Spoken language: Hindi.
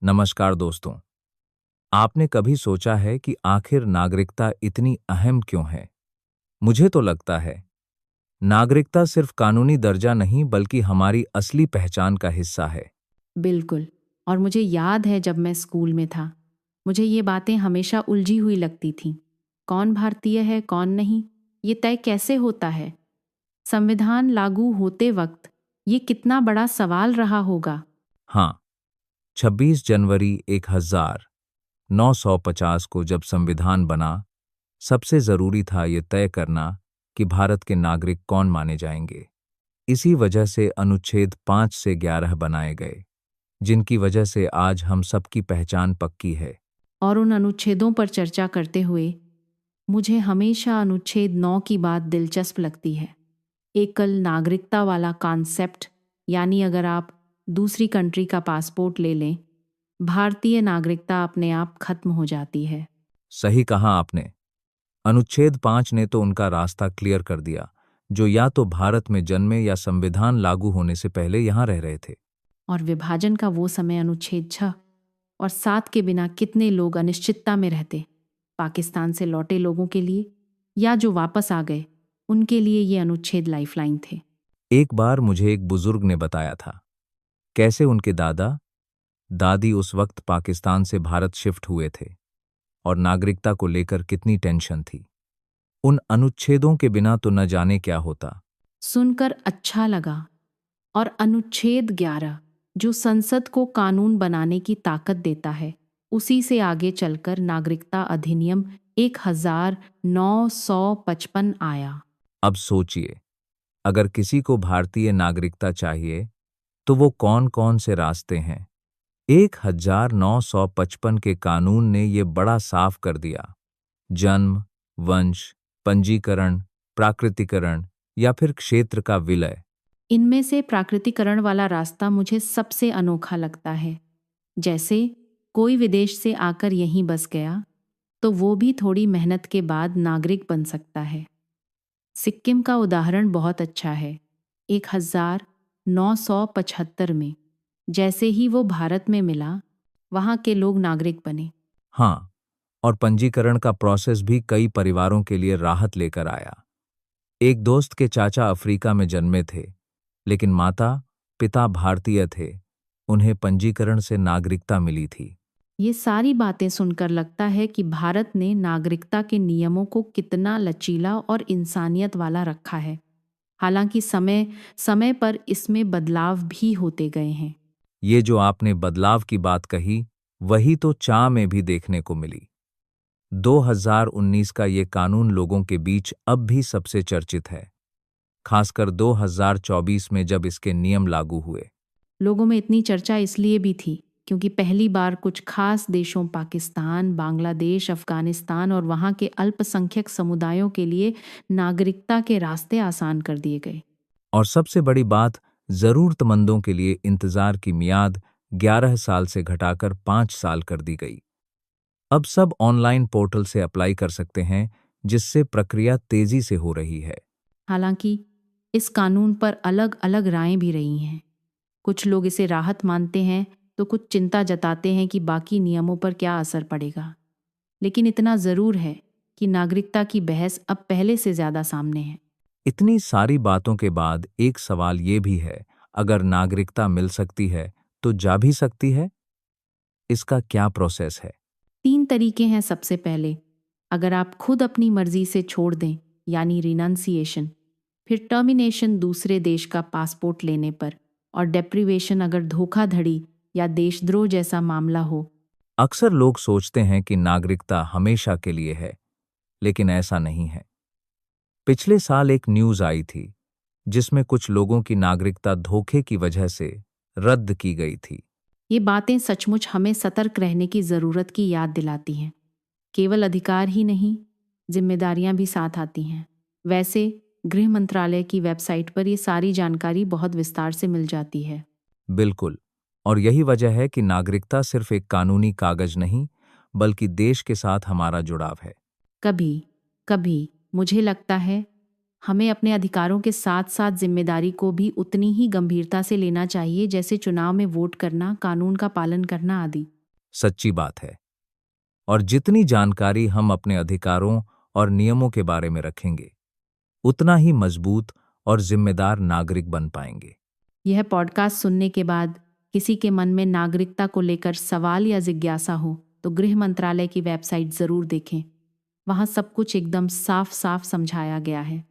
नमस्कार दोस्तों। आपने कभी सोचा है कि आखिर नागरिकता इतनी अहम क्यों है? मुझे तो लगता है नागरिकता सिर्फ कानूनी दर्जा नहीं बल्कि हमारी असली पहचान का हिस्सा है। बिल्कुल। और मुझे याद है जब मैं स्कूल में था, मुझे ये बातें हमेशा उलझी हुई लगती थीं। कौन भारतीय है, कौन नहीं, ये तय कैसे होता है? संविधान लागू होते वक्त ये कितना बड़ा सवाल रहा होगा। हाँ, 26 जनवरी 1950 को जब संविधान बना, सबसे जरूरी था ये तय करना कि भारत के नागरिक कौन माने जाएंगे। इसी वजह से अनुच्छेद 5 से 11 बनाए गए, जिनकी वजह से आज हम सबकी पहचान पक्की है। और उन अनुच्छेदों पर चर्चा करते हुए मुझे हमेशा अनुच्छेद 9 की बात दिलचस्प लगती है। एकल नागरिकता वाला कॉन्सेप्ट, यानी अगर आप दूसरी कंट्री का पासपोर्ट ले लें, भारतीय नागरिकता अपने आप खत्म हो जाती है। सही कहा आपने। अनुच्छेद 5 ने तो उनका रास्ता क्लियर कर दिया, जो या तो भारत में जन्मे या संविधान लागू होने से पहले यहाँ रह रहे थे। और विभाजन का वो समय अनुच्छेद 6 और 7 के बिना कितने लोग अनिश्चितता में रहते। पाकिस्तान से लौटे लोगों के लिए या जो वापस आ गए, उनके लिए ये अनुच्छेद लाइफलाइन थे। एक बार मुझे एक बुजुर्ग ने बताया था कैसे उनके दादा दादी उस वक्त पाकिस्तान से भारत शिफ्ट हुए थे और नागरिकता को लेकर कितनी टेंशन थी। उन अनुच्छेदों के बिना तो न जाने क्या होता। सुनकर अच्छा लगा। और अनुच्छेद 11 जो संसद को कानून बनाने की ताकत देता है, उसी से आगे चलकर नागरिकता अधिनियम 1955 आया। अब सोचिए, अगर किसी को भारतीय नागरिकता चाहिए तो वो कौन कौन से रास्ते हैं? 1955 के कानून ने ये बड़ा साफ कर दिया। जन्म, वंश, पंजीकरण, प्राकृतिकरण या फिर क्षेत्र का विलय। इनमें से प्राकृतिकरण वाला रास्ता मुझे सबसे अनोखा लगता है। जैसे कोई विदेश से आकर यहीं बस गया, तो वो भी थोड़ी मेहनत के बाद नागरिक बन सकता है। सिक्किम का उदाहरण बहुत अच्छा है। 1975 में जैसे ही वो भारत में मिला, वहाँ के लोग नागरिक बने। हाँ, और पंजीकरण का प्रोसेस भी कई परिवारों के लिए राहत लेकर आया। एक दोस्त के चाचा अफ्रीका में जन्मे थे, लेकिन माता पिता भारतीय थे। उन्हें पंजीकरण से नागरिकता मिली थी। ये सारी बातें सुनकर लगता है कि भारत ने नागरिकता के नियमों को कितना लचीला और इंसानियत वाला रखा है। हालांकि समय समय पर इसमें बदलाव भी होते गए हैं। ये जो आपने बदलाव की बात कही, वही तो चाह में भी देखने को मिली। 2019 का ये कानून लोगों के बीच अब भी सबसे चर्चित है, खासकर 2024 में जब इसके नियम लागू हुए। लोगों में इतनी चर्चा इसलिए भी थी क्योंकि पहली बार कुछ खास देशों, पाकिस्तान, बांग्लादेश, अफगानिस्तान और वहाँ के अल्पसंख्यक समुदायों के लिए नागरिकता के रास्ते आसान कर दिए गए। और सबसे बड़ी बात, जरूरतमंदों के लिए इंतजार की मियाद 11 साल से घटाकर 5 साल कर दी गई। अब सब ऑनलाइन पोर्टल से अप्लाई कर सकते हैं, जिससे प्रक्रिया तेजी से हो रही है। हालांकि इस कानून पर अलग अलग रायें भी रही हैं। कुछ लोग इसे राहत मानते हैं तो कुछ चिंता जताते हैं कि बाकी नियमों पर क्या असर पड़ेगा। लेकिन इतना ज़रूर है कि नागरिकता की बहस अब पहले से ज़्यादा सामने है। इतनी सारी बातों के बाद एक सवाल ये भी है, अगर नागरिकता मिल सकती है तो जा भी सकती है? इसका क्या प्रोसेस है? 3 तरीके हैं। सबसे पहले, अगर आप खुद अपनी मर्जी से छोड़ दें, यानी रिनंसिएशन। फिर टर्मिनेशन दूसरे देश का पासपोर्ट लेने पर। और डेप्रिवेशन अगर धोखाधड़ी या देशद्रोह जैसा मामला हो। अक्सर लोग सोचते हैं कि नागरिकता हमेशा के लिए है, लेकिन ऐसा नहीं है। पिछले साल एक न्यूज़ आई थी, जिसमें कुछ लोगों की नागरिकता धोखे की वजह से रद्द की गई थी। ये बातें सचमुच हमें सतर्क रहने की ज़रूरत की याद दिलाती हैं। केवल अधिकार ही नहीं, जिम्मेदारियां भी साथ आती हैं। वैसे गृह मंत्रालय की वेबसाइट पर ये सारी जानकारी बहुत विस्तार से मिल जाती है। बिल्कुल, और यही वजह है कि नागरिकता सिर्फ एक कानूनी कागज नहीं, बल्कि देश के साथ हमारा जुड़ाव है। कभी कभी मुझे लगता है हमें अपने अधिकारों के साथ साथ जिम्मेदारी को भी उतनी ही गंभीरता से लेना चाहिए, जैसे चुनाव में वोट करना, कानून का पालन करना आदि। सच्ची बात है। और जितनी जानकारी हम अपने अधिकारों और नियमों के बारे में रखेंगे, उतना ही मजबूत और जिम्मेदार नागरिक बन पाएंगे। यह पॉडकास्ट सुनने के बाद किसी के मन में नागरिकता को लेकर सवाल या जिज्ञासा हो तो गृह मंत्रालय की वेबसाइट ज़रूर देखें। वहाँ सब कुछ एकदम साफ साफ समझाया गया है।